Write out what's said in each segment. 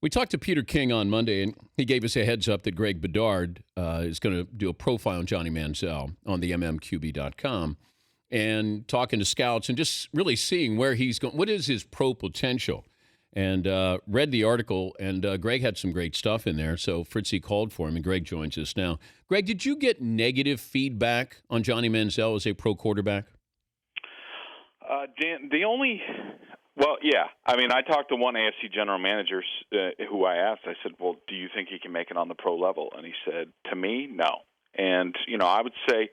We talked to Peter King on Monday, and he gave us a heads up that Greg Bedard is going to do a profile on Johnny Manziel on the mmqb.com and talking to scouts and just really seeing where he's going. What is his pro potential? And read the article, and Greg had some great stuff in there. So Fritzy called for him, and Greg joins us now. Greg, did you get negative feedback on Johnny Manziel as a pro quarterback? Dan, well, yeah. I mean, I talked to one AFC general manager who I asked, I said, well, do you think he can make it on the pro level? And he said, to me, no. And, I would say,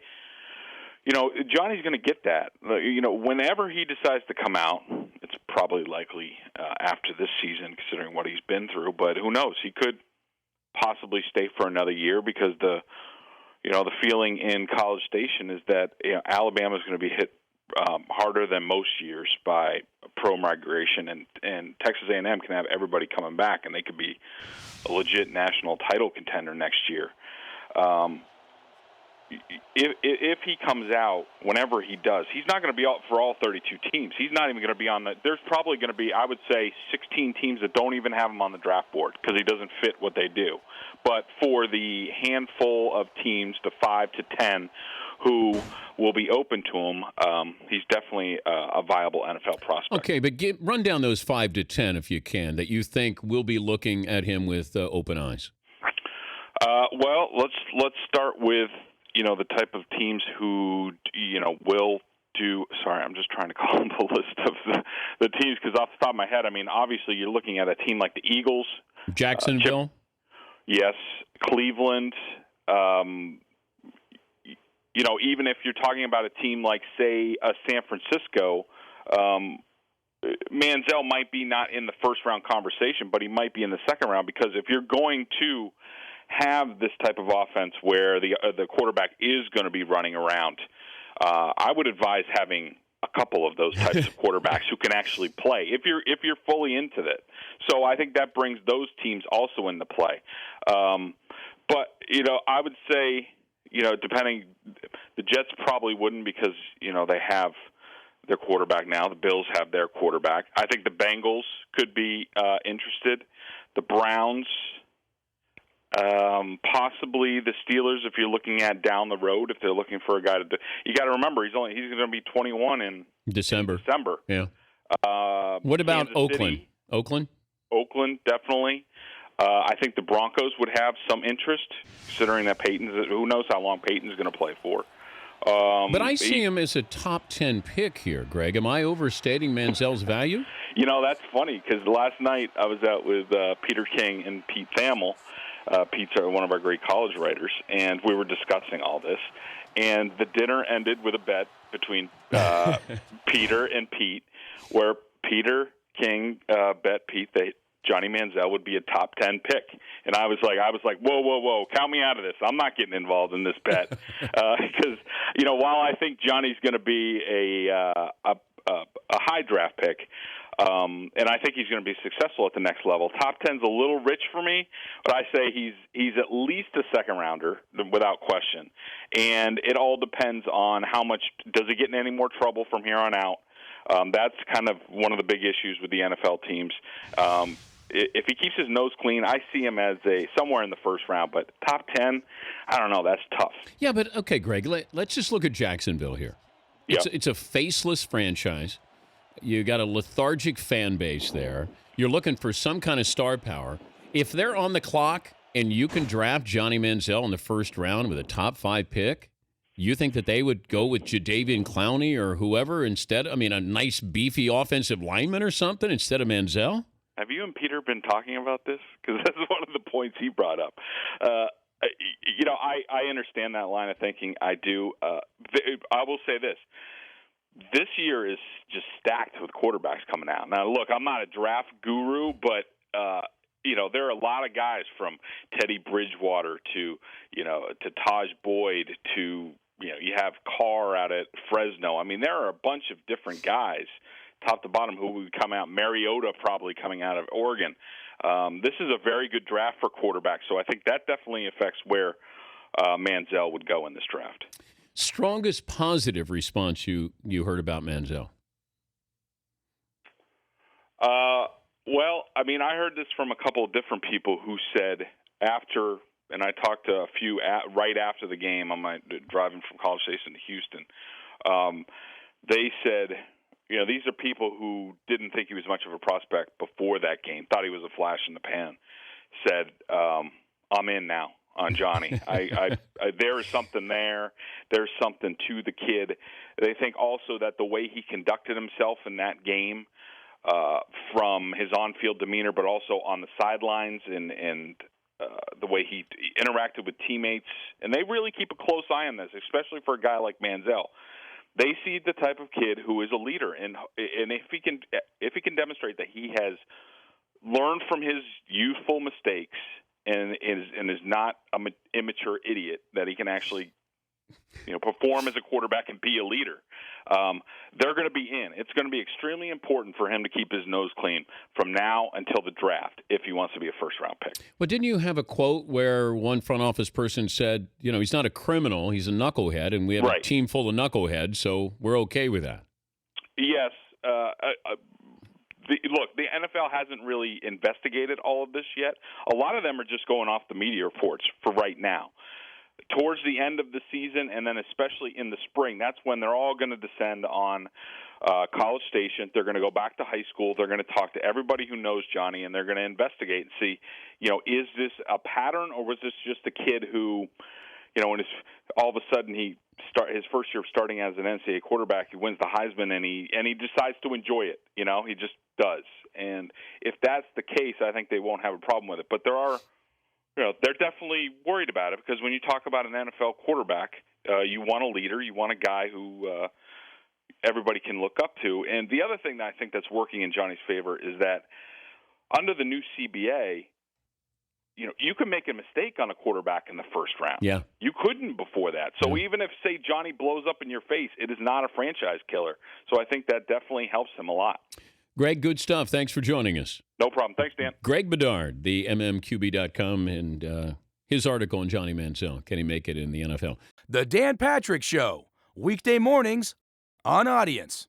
Johnny's going to get that. Whenever he decides to come out, it's probably likely after this season, considering what he's been through. But who knows? He could possibly stay for another year because the feeling in College Station is that Alabama's going to be hit harder than most years by pro migration, and Texas A&M can have everybody coming back, and they could be a legit national title contender next year. If he comes out, whenever he does, he's not going to be out for all 32 teams. He's not even going to be on there's probably going to be, I would say, 16 teams that don't even have him on the draft board because he doesn't fit what they do. But for the handful of teams, the 5 to 10, who will be open to him, he's definitely a viable NFL prospect. Okay, but run down those 5 to 10 if you can that you think will be looking at him with open eyes. Well, let's start with the type of teams who will do. Sorry, I'm just trying to call them the list of the teams because off the top of my head, I mean, obviously you're looking at a team like the Eagles, Jacksonville, yes, Cleveland. Even if you're talking about a team like, say, San Francisco, Manziel might be not in the first-round conversation, but he might be in the second round because if you're going to have this type of offense where the quarterback is going to be running around, I would advise having a couple of those types of quarterbacks who can actually play if you're fully into it. So I think that brings those teams also into play. But I would say, depending, the Jets probably wouldn't because, they have their quarterback now. The Bills have their quarterback. I think the Bengals could be interested. The Browns, possibly the Steelers if you're looking at down the road, if they're looking for a guy to do. You got to remember, he's going to be 21 in December. Yeah. What about Kansas Oakland? City, Oakland, definitely. I think the Broncos would have some interest, considering that who knows how long Peyton's going to play for. But I see him as a top 10 pick here, Greg. Am I overstating Manziel's value? That's funny because last night I was out with Peter King and Pete Thamel. Pete's one of our great college writers, and we were discussing all this. And the dinner ended with a bet between Peter and Pete, where Peter King bet Pete that Johnny Manziel would be a top 10 pick. And I was like, whoa, count me out of this. I'm not getting involved in this bet. Because, while I think Johnny's going to be a high draft pick, and I think he's going to be successful at the next level, top 10's a little rich for me, but I say he's at least a second rounder without question. And it all depends on how much, does he get in any more trouble from here on out? That's kind of one of the big issues with the NFL teams. If he keeps his nose clean, I see him as somewhere in the first round. But top 10, I don't know. That's tough. Yeah, but okay, Greg, let's just look at Jacksonville here. It's a faceless franchise. You got a lethargic fan base there. You're looking for some kind of star power. If they're on the clock and you can draft Johnny Manziel in the first round with a top 5 pick, you think that they would go with Jadeveon Clowney or whoever instead? I mean, a nice, beefy offensive lineman or something instead of Manziel? Have you and Peter been talking about this? Because that's one of the points he brought up. I understand that line of thinking. I do. I will say this. This year is just stacked with quarterbacks coming out. Now, look, I'm not a draft guru, but, there are a lot of guys from Teddy Bridgewater to Taj Boyd to, you have Carr out at Fresno. I mean, there are a bunch of different guys, top to bottom, who would come out. Mariota probably coming out of Oregon. This is a very good draft for quarterbacks, so I think that definitely affects where Manziel would go in this draft. Strongest positive response you heard about Manziel? Well, I mean, I heard this from a couple of different people who said after, and I talked to a few right after the game on my driving from College Station to Houston. They said, these are people who didn't think he was much of a prospect before that game, thought he was a flash in the pan, said, I'm in now on Johnny. There is something there. There's something to the kid. They think also that the way he conducted himself in that game, from his on-field demeanor, but also on the sidelines and the way he interacted with teammates, and they really keep a close eye on this, especially for a guy like Manziel. They see the type of kid who is a leader, and if he can demonstrate that he has learned from his youthful mistakes and is not an immature idiot, that he can actually perform as a quarterback and be a leader, they're going to be in. It's going to be extremely important for him to keep his nose clean from now until the draft if he wants to be a first-round pick. Well, didn't you have a quote where one front office person said, he's not a criminal, he's a knucklehead, and we have a team full of knuckleheads, so we're okay with that? Yes. Look, the NFL hasn't really investigated all of this yet. A lot of them are just going off the media reports for right now. Towards the end of the season, and then especially in the spring, that's when they're all going to descend on College Station. They're going to go back to high school. They're going to talk to everybody who knows Johnny, and they're going to investigate and see, is this a pattern, or was this just a kid who, when all of a sudden his first year of starting as an NCAA quarterback, he wins the Heisman, and he decides to enjoy it. He just does. And if that's the case, I think they won't have a problem with it. But they're definitely worried about it, because when you talk about an NFL quarterback, you want a leader, you want a guy who everybody can look up to. And the other thing that I think that's working in Johnny's favor is that under the new CBA, you can make a mistake on a quarterback in the first round. Yeah. You couldn't before that. So even if, say, Johnny blows up in your face, it is not a franchise killer. So I think that definitely helps him a lot. Greg, good stuff. Thanks for joining us. No problem. Thanks, Dan. Greg Bedard, the mmqb.com, and his article on Johnny Manziel. Can he make it in the NFL? The Dan Patrick Show, weekday mornings on Audience.